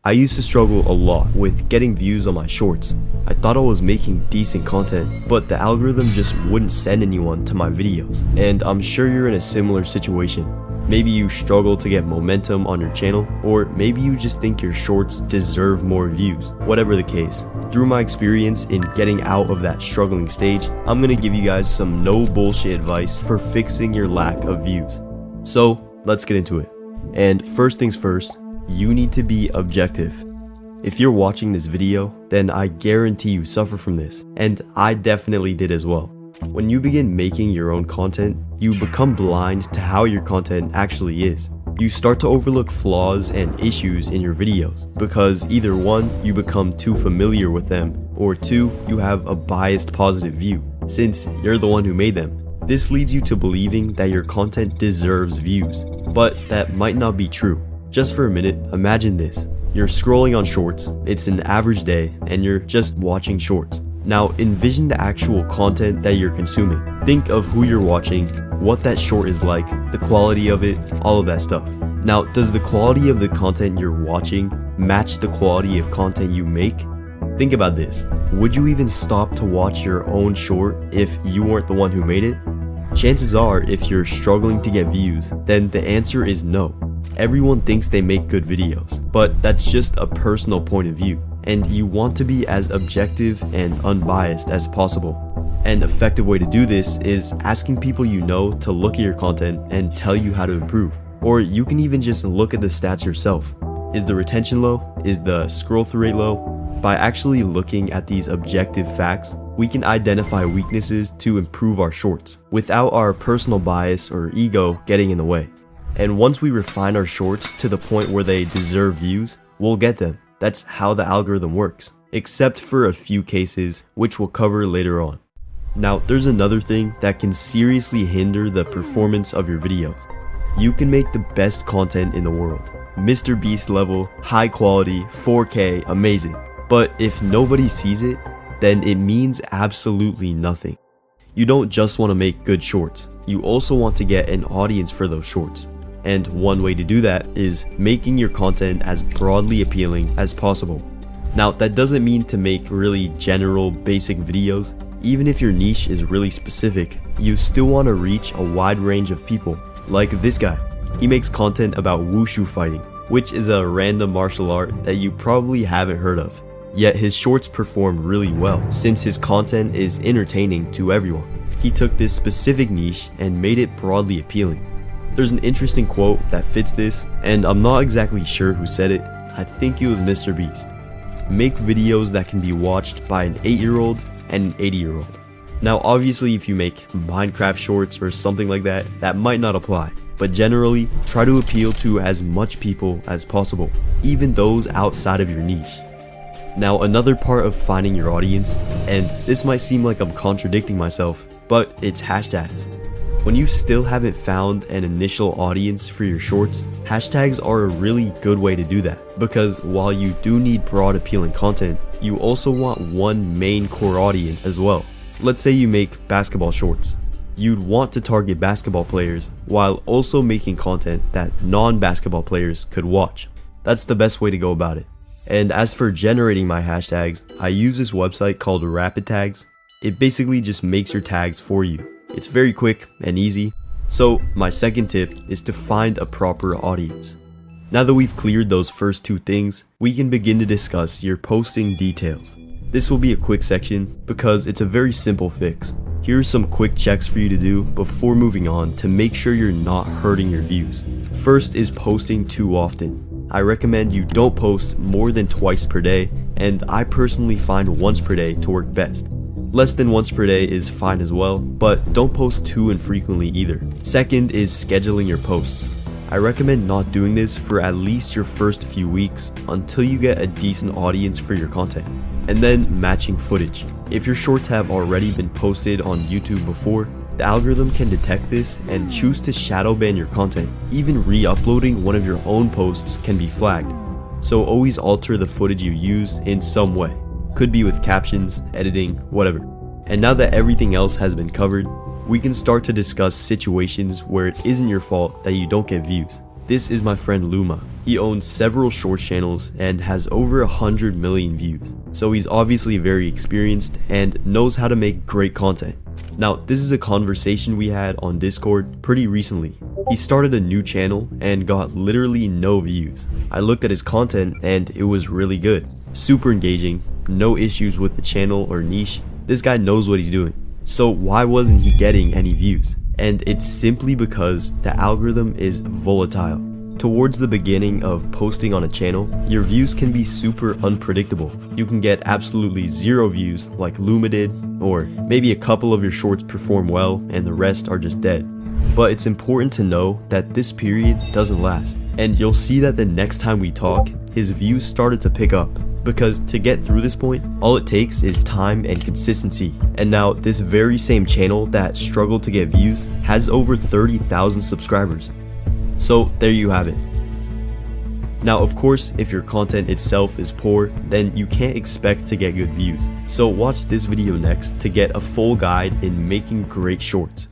I used to struggle a lot with getting views on my shorts. I thought I was making decent content, but the algorithm just wouldn't send anyone to my videos. And I'm sure you're in a similar situation. Maybe you struggle to get momentum on your channel, or maybe you just think your shorts deserve more views. Whatever the case, through my experience in getting out of that struggling stage, I'm gonna give you guys some no bullshit advice for fixing your lack of views. So let's get into it. And first things first, you need to be objective. If you're watching this video, then I guarantee you suffer from this, and I definitely did as well. When you begin making your own content, you become blind to how your content actually is. You start to overlook flaws and issues in your videos, because either one, you become too familiar with them, or two, you have a biased positive view, since you're the one who made them. This leads you to believing that your content deserves views, but that might not be true. Just for a minute, imagine this. You're scrolling on shorts, it's an average day, and you're just watching shorts. Now envision the actual content that you're consuming. Think of who you're watching, what that short is like, the quality of it, all of that stuff. Now, does the quality of the content you're watching match the quality of content you make? Think about this. Would you even stop to watch your own short if you weren't the one who made it? Chances are, if you're struggling to get views, then the answer is no. Everyone thinks they make good videos, but that's just a personal point of view, and you want to be as objective and unbiased as possible. An effective way to do this is asking people you know to look at your content and tell you how to improve. Or you can even just look at the stats yourself. Is the retention low? Is the scroll through rate low? By actually looking at these objective facts, we can identify weaknesses to improve our shorts without our personal bias or ego getting in the way. And once we refine our shorts to the point where they deserve views, we'll get them. That's how the algorithm works, except for a few cases, which we'll cover later on. Now, there's another thing that can seriously hinder the performance of your videos. You can make the best content in the world, Mr. Beast level, high quality, 4K, amazing. But if nobody sees it, then it means absolutely nothing. You don't just want to make good shorts, you also want to get an audience for those shorts. And one way to do that is making your content as broadly appealing as possible. Now, that doesn't mean to make really general, basic videos. Even if your niche is really specific, you still want to reach a wide range of people. Like this guy. He makes content about wushu fighting, which is a random martial art that you probably haven't heard of. Yet his shorts perform really well, since his content is entertaining to everyone. He took this specific niche and made it broadly appealing. There's an interesting quote that fits this, and I'm not exactly sure who said it. I think it was Mr. Beast. Make videos that can be watched by an 8-year-old and an 80-year-old. Now obviously if you make Minecraft shorts or something like that, that might not apply. But generally, try to appeal to as much people as possible, even those outside of your niche. Now another part of finding your audience, and this might seem like I'm contradicting myself, but it's hashtags. When you still haven't found an initial audience for your shorts, hashtags are a really good way to do that, because while you do need broad appealing content, you also want one main core audience as well. Let's say you make basketball shorts. You'd want to target basketball players while also making content that non-basketball players could watch. That's the best way to go about it. And as for generating my hashtags, I use this website called Rapid Tags. It basically just makes your tags for you. It's very quick and easy. So my second tip is to find a proper audience. Now that we've cleared those first two things, we can begin to discuss your posting details. This will be a quick section because it's a very simple fix. Here are some quick checks for you to do before moving on to make sure you're not hurting your views. First is posting too often. I recommend you don't post more than twice per day, and I personally find once per day to work best. Less than once per day is fine as well, but don't post too infrequently either. Second is scheduling your posts. I recommend not doing this for at least your first few weeks until you get a decent audience for your content. And then matching footage. If your shorts have already been posted on YouTube before, the algorithm can detect this and choose to shadow ban your content. Even re-uploading one of your own posts can be flagged. So always alter the footage you use in some way. Could be with captions, editing, whatever. And now that everything else has been covered, we can start to discuss situations where it isn't your fault that you don't get views. This is my friend Luma. He owns several shorts channels and has over 100 million views. So he's obviously very experienced and knows how to make great content. Now, this is a conversation we had on Discord pretty recently. He started a new channel and got literally no views. I looked at his content and it was really good. Super engaging, no issues with the channel or niche. This guy knows what he's doing. So why wasn't he getting any views? And it's simply because the algorithm is volatile. Towards the beginning of posting on a channel, your views can be super unpredictable. You can get absolutely 0 views like Luma did, or maybe a couple of your shorts perform well and the rest are just dead. But it's important to know that this period doesn't last, and you'll see that the next time we talk, his views started to pick up. Because to get through this point, all it takes is time and consistency. And now this very same channel that struggled to get views has over 30,000 subscribers. So there you have it. Now of course, if your content itself is poor, then you can't expect to get good views. So watch this video next to get a full guide in making great shorts.